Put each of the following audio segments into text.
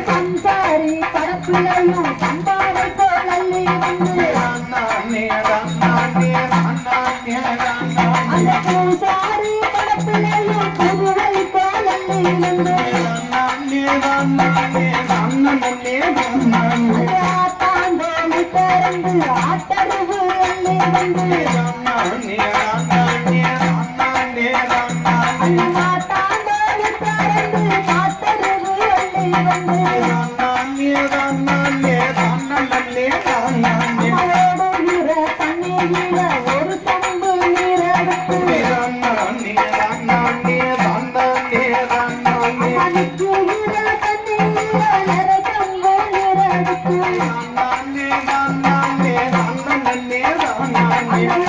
சம்சாரி படப்பிள்ளையும் சம்பாவை போலி வந்து அந்த பூசாரி படப்பிள்ளையும் புதுவை போலி வந்து ஆத்தாண்டோலி பிறந்து ஆட்டருவு வந்து மாட்டாண்டோலி பிறந்து ஆட்டருவு ஓடுகிற தண்ணீர ஒரு தம்பு நீரெடுத்து நிற்கிற தண்ணீர நிறத்தம்பு நீரெடுத்து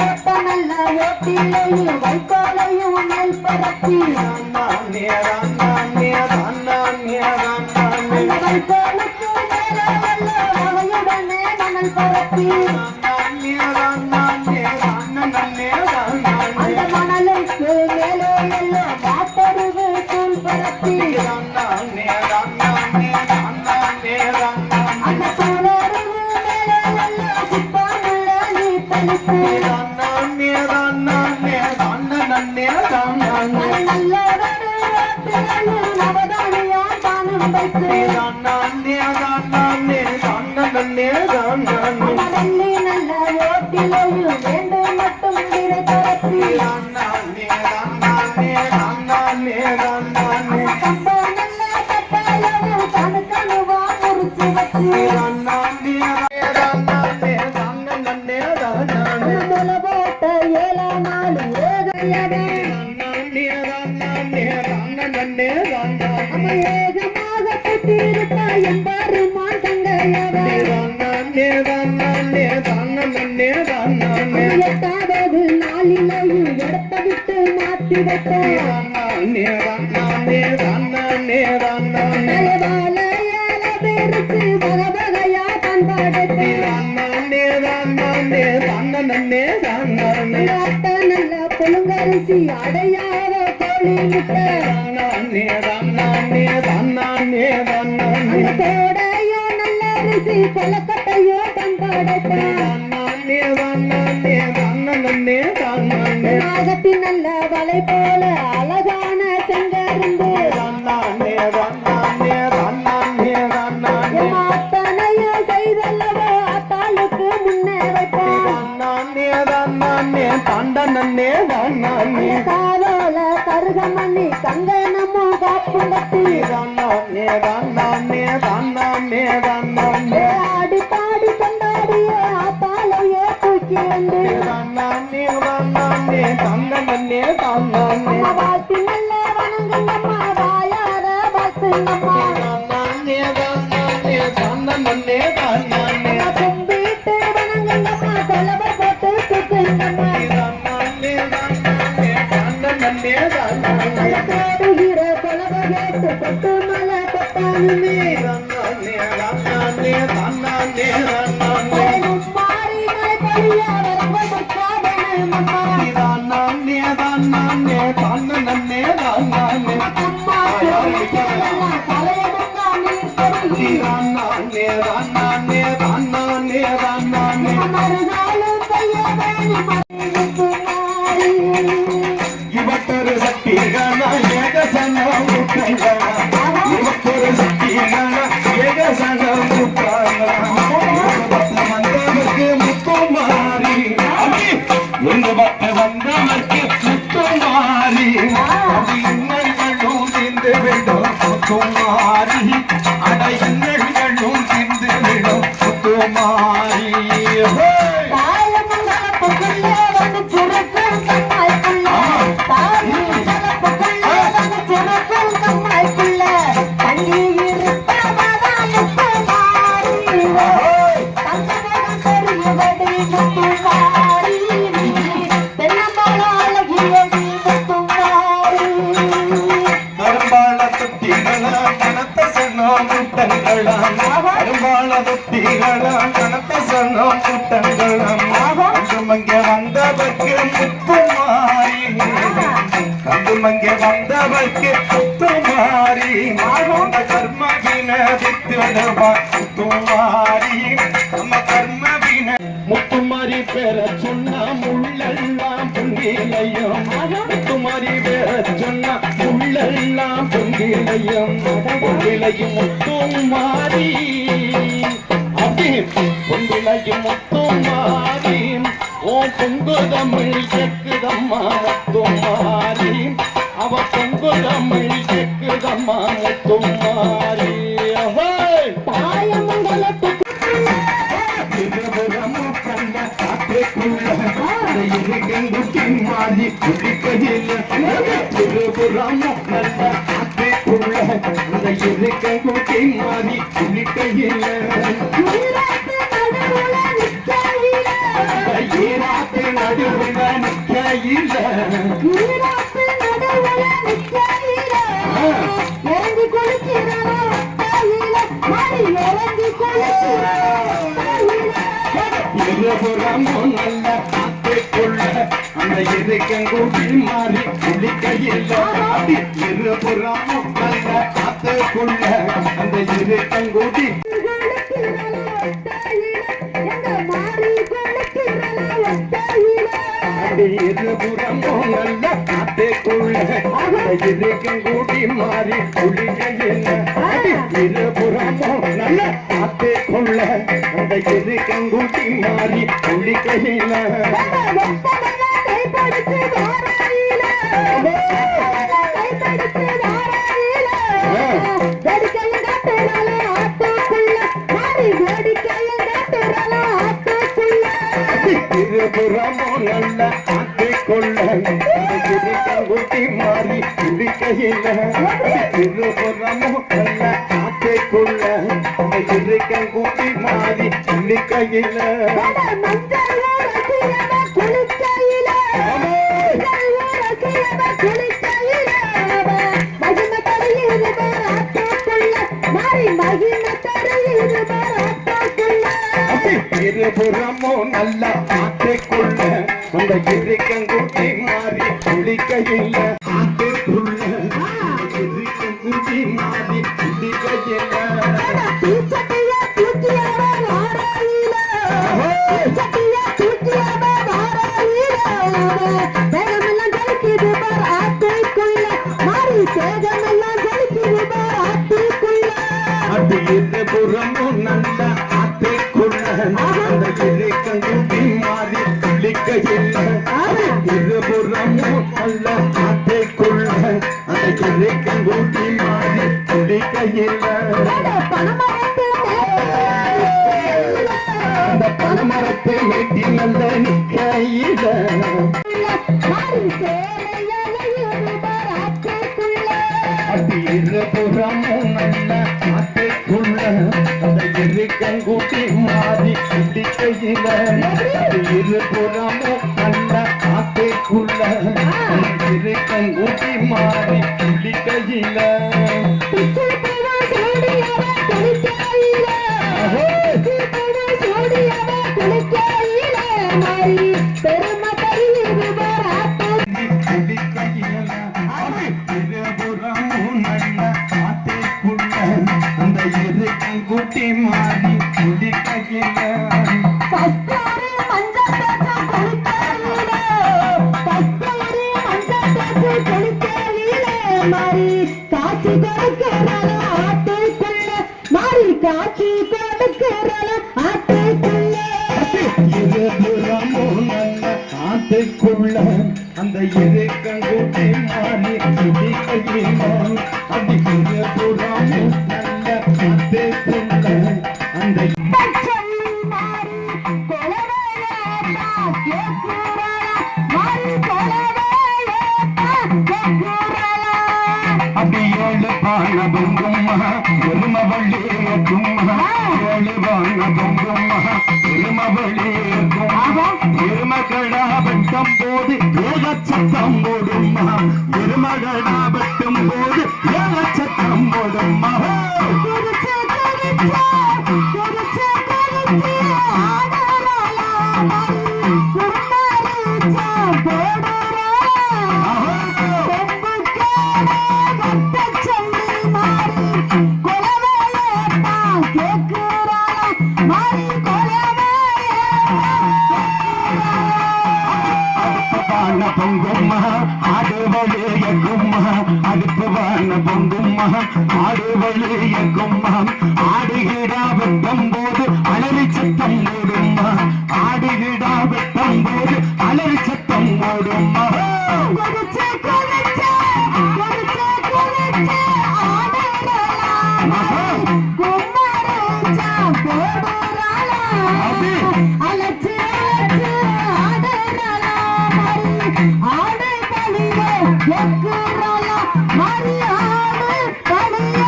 ஓட்ட நல்ல ஓட்டிலையும் வைக்கோலையும் மேல் பரப்பி வைக்கோலுக்கு மேலுடனே மணல் பரப்பி அந்த மணலுக்கு மேலே எல்லாம் மாட்டருவு தூள் பரப்பி அந்த தூளருவு மேலே எல்லாம் சிப்பானுள்ள நீ தெளித்து நவதானியா தானும் வைத்து வெள்ளி நல்ல ஓட்டிலையும் வேண்டும் மட்டும் விரை பரப்பி கம்ப நல்ல கட்டாயமும் கணுவா முறிச்சு வச்சு முல போட்ட 7 நாள் ஏகையவே ஏகமாக குத்திருப்பா என்பாரு மாட்டங்கையவே எட்டாவது நாளிலையும் இடத்த விட்டு மாற்றி வைத்தோம் பேருக்கு வகவகையா பண்பாடு நல்ல புழுங்கரிசி அடையாத கோழி முட்டை கோடையோ நல்ல அரிசி கொலக்கட்டையோ பண்பாடத்தின் நல்ல வலை போல அழகான செங்கருந்து அத்தனையோ செய்தல்லவோ அத்தாளுக்கு முன்னே காதோல கருகமணி கங்கனமோ காப்புலத்தி ஆடி பாடி கொண்டாடிய ஆத்தாளையே தூக்கி வந்து வாழ்த்தி நல்ல வணங்குங்கம்மா வாயார வாழ்த்துங்கம்மா கும்பிட்டு வணங்குங்கம்மா கொலவை போட்டு தூக்குங்கம்மா தேடுகிற கொலவை கேட்டு கொட்டு மலை கொட்டானுமே மாறி மலை பொழிய வரம்ப முக்காதனம்மா தலையெடுங்க நீர் பெருகி மறுநாளும் கைய வேணி ಇವತ್ತರು ಸಕ್ತಿಗಣ ಏಕ ಸಣ್ಣ ಮುಟ್ಟಂಗ ಇವತ್ತರು ಸಕ್ತಿಗಣ ಏಕ ಸಣ್ಣ ಮುಟ್ಟಂಗ வந்தவர்க்கு முத்து மாறி ಒಂದು ಬತ್ತ வந்தவர்க்கு முத்து மாறி அது இன்னங்களும் திந்து விடும் முத்து மாறி அட இன்னங்களும் திந்து விடும் முத்து மாறி கணத்த முட்டங்களும் முட்டங்களும் கண்டுமங்க வந்தவர்க்கு முத்துமாரி கண்டுமங்க வந்தவர்க்கு முத்துமாரி கர்ம வினதித்திடுவா முத்துமாரி நம்ம கர்ம வின முத்துமாரி பெற சொன்ன முள்ளெல்லாம் பொங்கிலையும் முத்துமாரி பெற சொன்ன முள்ளெல்லாம் பொங்கிலையும் பொங்கிலையும் முத்துமாரி பொங்கிலையும் முத்துமாரி ஓ பொங்கு தமிழ் கேக்குதம்மா முத்துமாரி அவ பொங்கு தமிழ் கேக்குதம்மா முத்துமாரி தாயமங்கலத்துக்கு மாறி குடிக்கையில் திருபுறமும் நல்ல காத்துக்குள்ள அந்த இருக்கை மாறி குடிக்கையில் ஈராத்து நடுவுல நிக்கையில் இறங்கி குளிக்கிறான் இறங்கி இருபுறமும் நல்ல காத்துக்குள்ள அந்த இருக்கங்கூட்டி மாறி குளிக்கையில் இருபுறமும் நல்ல காத்துக்குள்ள அந்த இருக்கங்கூட்டி இருபுறமும் நல்ல காத்துக்குள்ள அந்த இருக்கங்கூட்டி மாறி குளிக்கையில் இருபுறமும் நல்ல காத்துக்குள்ள அந்த இருக்கங்கூட்டி மாறி குளிக்கையில் இருபுறமும் நல்ல காத்துக்குள்ள அந்த இருக்கங்கூட்டி மாறி குளிக்கையில் இருபுறமும் நல்ல காத்துக்குள்ள அந்த இருக்கங்கூட்டி மாறி குளிக்கையில் இருபுறமும் நல்ல காத்துக்குள்ள அந்த இருக்கங்கூட்டி மாறி குளிக்கையில் காத்துக்குள்ள இருக்கங்கூட்டி மாறி குளிக்கையில் அது இருபுறமும் நல்ல காத்துக்குள்ள அந்த இருக்கங்கூட்டி மாறி குளிக்கையில் இருபுறமும் நல்ல காத்துக்குள்ள அந்த இருக்கங்கூட்டி மாறி குளிக்கையில் அந்த பனமரத்தை வெட்டி நல்ல நிக்கையில் அது இருபுறமும் நல்ல காத்துக்குள்ள அந்த இருக்கங்கூட்டி மாறி குளிக்கையில் அது இருபுறமும் நல்ல காத்துக்குள்ள அந்த இருக்கங்கூட்டி மாறி குளிக்கையில் அந்த இருக்கங்கூட்டி மாறி குளிக்கையில் காட்சி கொடுக்கிறாள ஆட்டுக்குள்ள மாறி காட்சி கொடுக்கிறாள ஆட்டுக்குள்ள இருபுறமும் நல்ல காத்துக்குள்ள அந்த இருக்கங்கூட்டி மாறி குளிக்கையில் அது இருபுறமும் நல்ல காத்துக்குள்ள அந்த அடியோடு பானபங்கும்மா எருமவள்ளியக்கும்மா ஏழு பானபங்கும்மா எருமவள்ளியக்கும்மா எருமகடா வெட்டும் போது ஏகச்சத்தம் போடும்மா எருமகடா வெட்டும் போது ஏகச்சத்தம் போடும்மா குடிச்சு குடிச்சு குடிச்சு குடிச்சு அடுப்புவான பொங்கும்மா ஆடு வழியக்கும்மா அடுப்புவான பொங்கும்மா ஆடு வழியக்கும்மா ஆடுகிடா வெட்டும் போது அலறி சத்தம் ஓடும்மா ஆடுகிடா வெட்டும் போது அலறி சத்தம் ஓடும்மா கொதிச்சு கொதிச்சு கொதிச்சு கொதிச்சு ஆடுறலாம் கும்மரிச்சா போடுறலாம் அலச்சு அலச்சு ஆடுறலாம் ஆடு பலிய எக்குறலாம் மரி ஆடு பலிய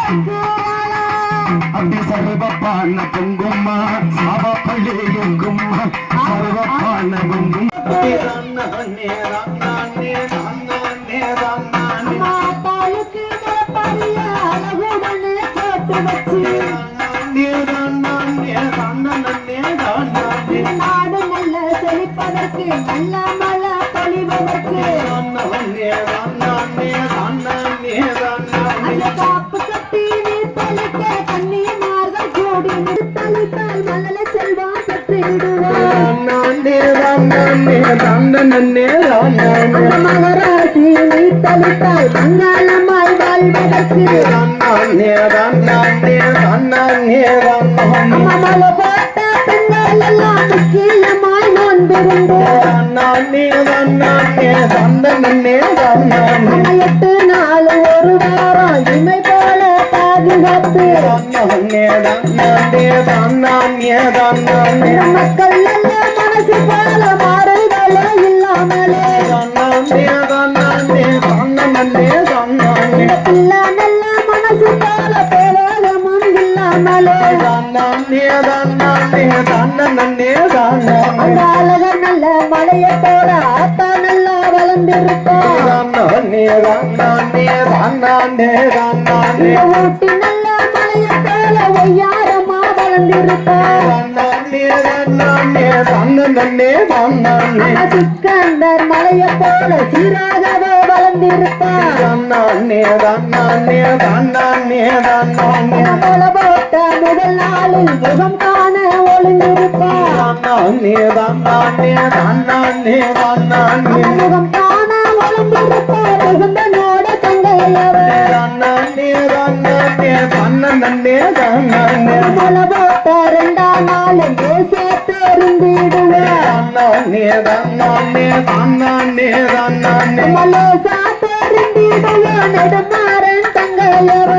எக்குறலாம் அப்படி சர்வப்பான பொங்கும்மா சாவப்பள்ளியக்கும்மா சர்வப்பான பொங்கும் மாட்டாளுக்கு பரிய அழகுடனே போட்டு வச்சு நாடு நல்ல செழிப்பதற்கு நல்ல மழை பொழிவதற்கு அந்த காப்பு கட்டி நீர் தெளிக்க கன்னிமார்கள் கூடி நிறுத்தளித்தால் மழலை செல்வம் பெற்றிடுவார் அந்த மகராசி நீர் தெளித்தால் மங்களமாய் வாழ்வதற்கு மலை போட்ட பெண்கள் எல்லாம் முக்கியமாய் நோன்பிருந்து 8 நாள் ஒரு வாரம் இமை போல பாதுகாத்து மக்கள் எல்லாம் மனசு போல மாறுதலே இல்லாமலே பிள்ளை நல்ல மனசு போல பேரோகமும் இல்லாமலே அந்த அழகர் நல்ல மலையை போல ஆத்தா நல்லா வளர்ந்திருப்பான் ஊட்டி நல்ல மலையை போல ஒய்யாரமா வளர்ந்திருப்பான் சிக்கந்தர் மலையை போல சீராகவே வளர்ந்திருப்பான் போல போட்ட முதல் நாளில் முகம் காண ஒளிந்திருப்பான் முகம் காண ஒளிந்திருப்பான் முகந்தனோட தங்கையவர் போல போட்ட 2ஆம் நாள் சேர்த்து இருந்திடுவார் மலேசா தெரிந்திடுவான் நெடுமாறன் தங்கையவர்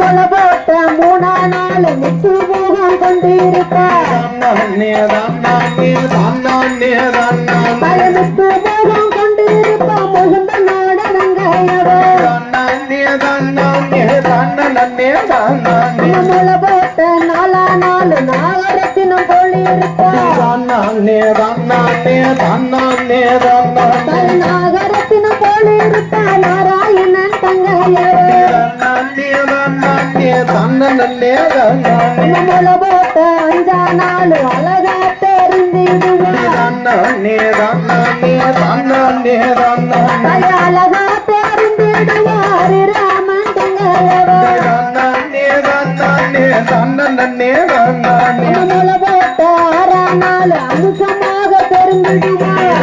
போல போட்ட 3ஆம் நாள் முத்து முகம் கொண்டிருப்பார் முத்து முகம் கொண்டிருப்பான் முகந்த நாடனங்கையவர் முளை போட்ட 4ஆம் நாள் நாகரத்தினம் போலிருப்பான் நாகரத்தினம் போலிருப்பான் நாராயணன் தங்கையவர் முளை போட்ட 5ஆம் நாள் அழகா தெரிந்திடுவான் அழகா தெரிந்திடுவார் ராமன் தங்கையவர் முளை போட்ட 6ஆம் நாள் அம்சமாக தெரிந்திடுவார்